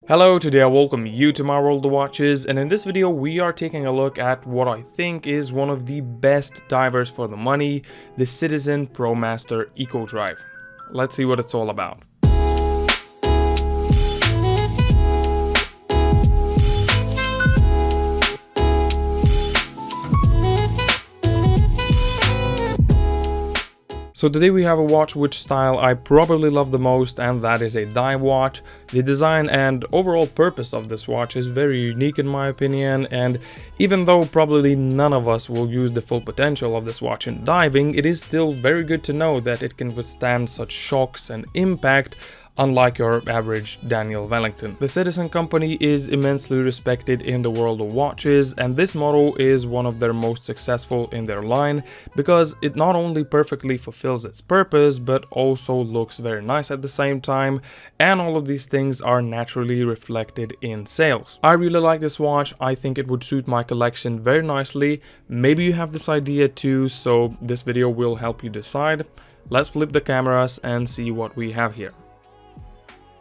Hello, today I welcome you to my world of watches, and in this video we are taking a look at what I think is one of the best divers for the money, the Citizen Promaster Eco Drive. Let's see what it's all about. So today we have a watch which style I probably love the most, and that is a dive watch. The design and overall purpose of this watch is very unique in my opinion, and even though probably none of us will use the full potential of this watch in diving, it is still very good to know that it can withstand such shocks and impact, unlike your average Daniel Wellington. The Citizen company is immensely respected in the world of watches, and this model is one of their most successful in their line because it not only perfectly fulfills its purpose but also looks very nice at the same time, and all of these things are naturally reflected in sales. I really like this watch. I think it would suit my collection very nicely. Maybe you have this idea too, so this video will help you decide. Let's flip the cameras and see what we have here.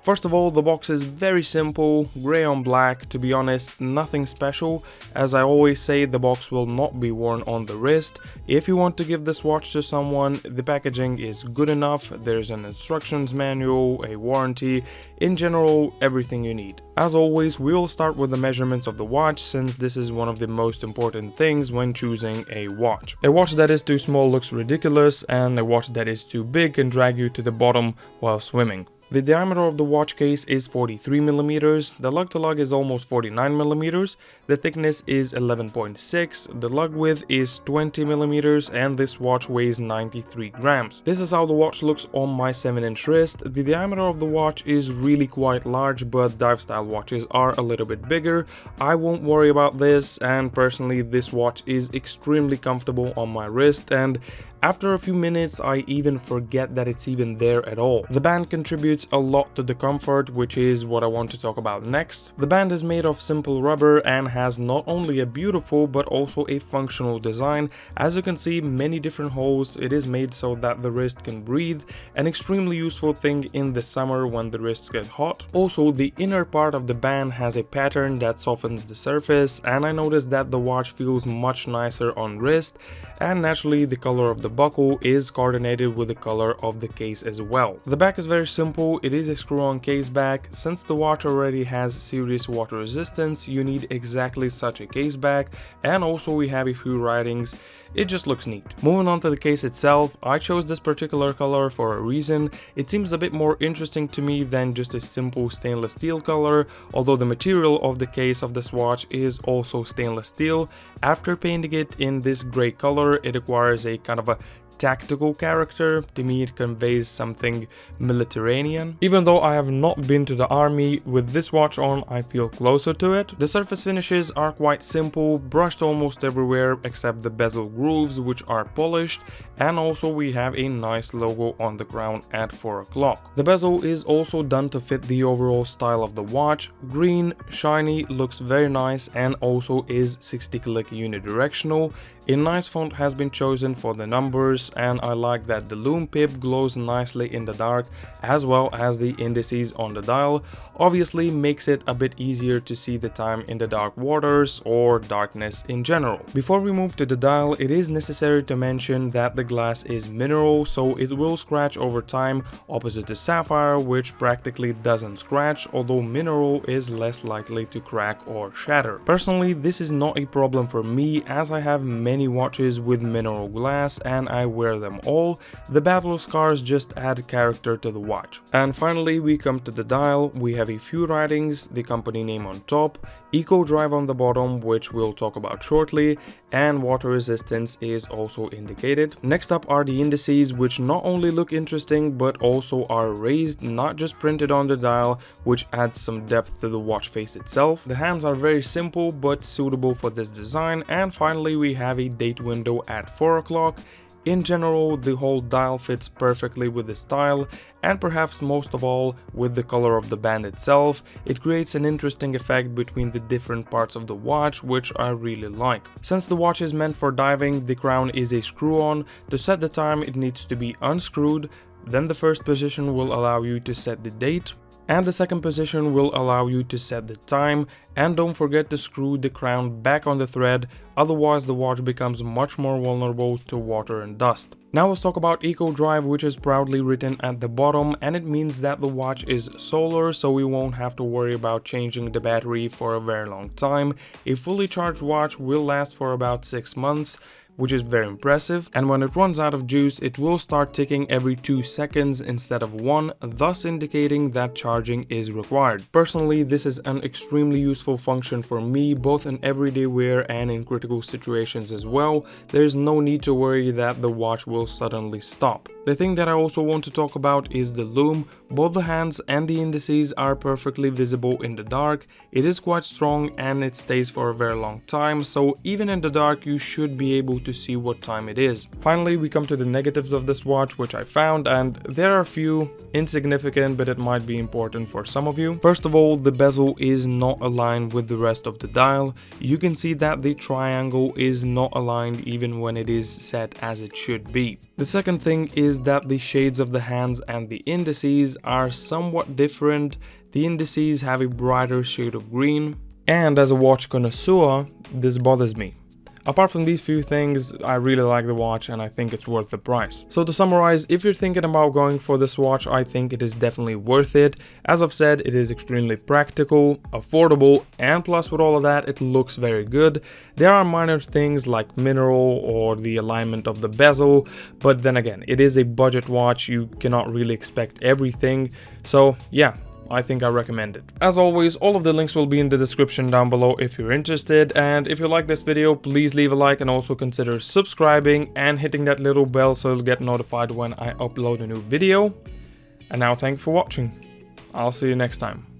First of all, the box is very simple, grey on black. To be honest, nothing special. As I always say, the box will not be worn on the wrist. If you want to give this watch to someone, the packaging is good enough. There's an instructions manual, a warranty, in general, everything you need. As always, we will start with the measurements of the watch, since this is one of the most important things when choosing a watch. A watch that is too small looks ridiculous, and a watch that is too big can drag you to the bottom while swimming. The diameter of the watch case is 43mm, the lug-to-lug is almost 49mm, the thickness is 11.6, the lug width is 20mm, and this watch weighs 93 grams. This is how the watch looks on my 7-inch wrist. The diameter of the watch is really quite large, but dive-style watches are a little bit bigger. I won't worry about this, and personally this watch is extremely comfortable on my wrist, and after a few minutes I even forget that it's even there at all. The band contributes a lot to the comfort, which is what I want to talk about next. The band is made of simple rubber and has not only a beautiful but also a functional design. As you can see, many different holes. It is made so that the wrist can breathe, an extremely useful thing in the summer when the wrists get hot. Also, the inner part of the band has a pattern that softens the surface, and I noticed that the watch feels much nicer on wrist, and naturally the color of the buckle is coordinated with the color of the case as well. The back is very simple. It is a screw-on case back. Since the watch already has serious water resistance, you need exactly such a case back, and also we have a few writings. It just looks neat. Moving on to the case itself, I chose this particular color for a reason. It seems a bit more interesting to me than just a simple stainless steel color, although the material of the case of this watch is also stainless steel. After painting it in this gray color, it acquires a kind of a tactical character. To me it conveys something Mediterranean. Even though I have not been to the army, with this watch on I feel closer to it. The surface finishes are quite simple, brushed almost everywhere except the bezel grooves, which are polished, and also we have a nice logo on the crown at 4 o'clock. The bezel is also done to fit the overall style of the watch. Green, shiny, looks very nice, and also is 60-click unidirectional. A nice font has been chosen for the numbers, and I like that the Lume pip glows nicely in the dark, as well as the indices on the dial. Obviously makes it a bit easier to see the time in the dark waters or darkness in general. Before we move to the dial, it is necessary to mention that the glass is mineral, so it will scratch over time, opposite to sapphire, which practically doesn't scratch, although mineral is less likely to crack or shatter. Personally, this is not a problem for me, as I have many watches with mineral glass and I wear them all. The battle scars just add character to the watch. And finally we come to the dial. We have a few writings, the company name on top, Eco Drive on the bottom, which we'll talk about shortly, and water resistance is also indicated. Next up are the indices, which not only look interesting but also are raised, not just printed on the dial, which adds some depth to the watch face itself. The hands are very simple but suitable for this design, and finally we have a date window at 4 o'clock. In general, the whole dial fits perfectly with the style, and perhaps most of all with the color of the band itself. It creates an interesting effect between the different parts of the watch, which I really like. Since the watch is meant for diving, the crown is a screw-on. To set the time, it needs to be unscrewed. Then the first position will allow you to set the date. And the second position will allow you to set the time, and don't forget to screw the crown back on the thread, otherwise the watch becomes much more vulnerable to water and dust. Now let's talk about Eco Drive, which is proudly written at the bottom, and it means that the watch is solar, so we won't have to worry about changing the battery for a very long time. A fully charged watch will last for about 6 months, which is very impressive, and when it runs out of juice it will start ticking every 2 seconds instead of 1, thus indicating that charging is required. Personally, this is an extremely useful function for me, both in everyday wear and in critical situations as well. There is no need to worry that the watch will suddenly stop. The thing that I also want to talk about is the lume. Both the hands and the indices are perfectly visible in the dark. It is quite strong and it stays for a very long time, so even in the dark you should be able to see what time it is. Finally, we come to the negatives of this watch, which I found, and there are a few, insignificant, but it might be important for some of you. First of all, the bezel is not aligned with the rest of the dial. You can see that the triangle is not aligned even when it is set as it should be. The second thing is that the shades of the hands and the indices are somewhat different. The indices have a brighter shade of green, and as a watch connoisseur, this bothers me. Apart from these few things, I really like the watch and I think it's worth the price. So to summarize, if you're thinking about going for this watch, I think it is definitely worth it. As I've said, it is extremely practical, affordable, and plus with all of that, it looks very good. There are minor things like mineral or the alignment of the bezel, but then again, it is a budget watch, you cannot really expect everything. So yeah, I think I recommend it. As always, all of the links will be in the description down below if you're interested, and if you like this video, please leave a like and also consider subscribing and hitting that little bell so you'll get notified when I upload a new video. And now thank you for watching. I'll see you next time.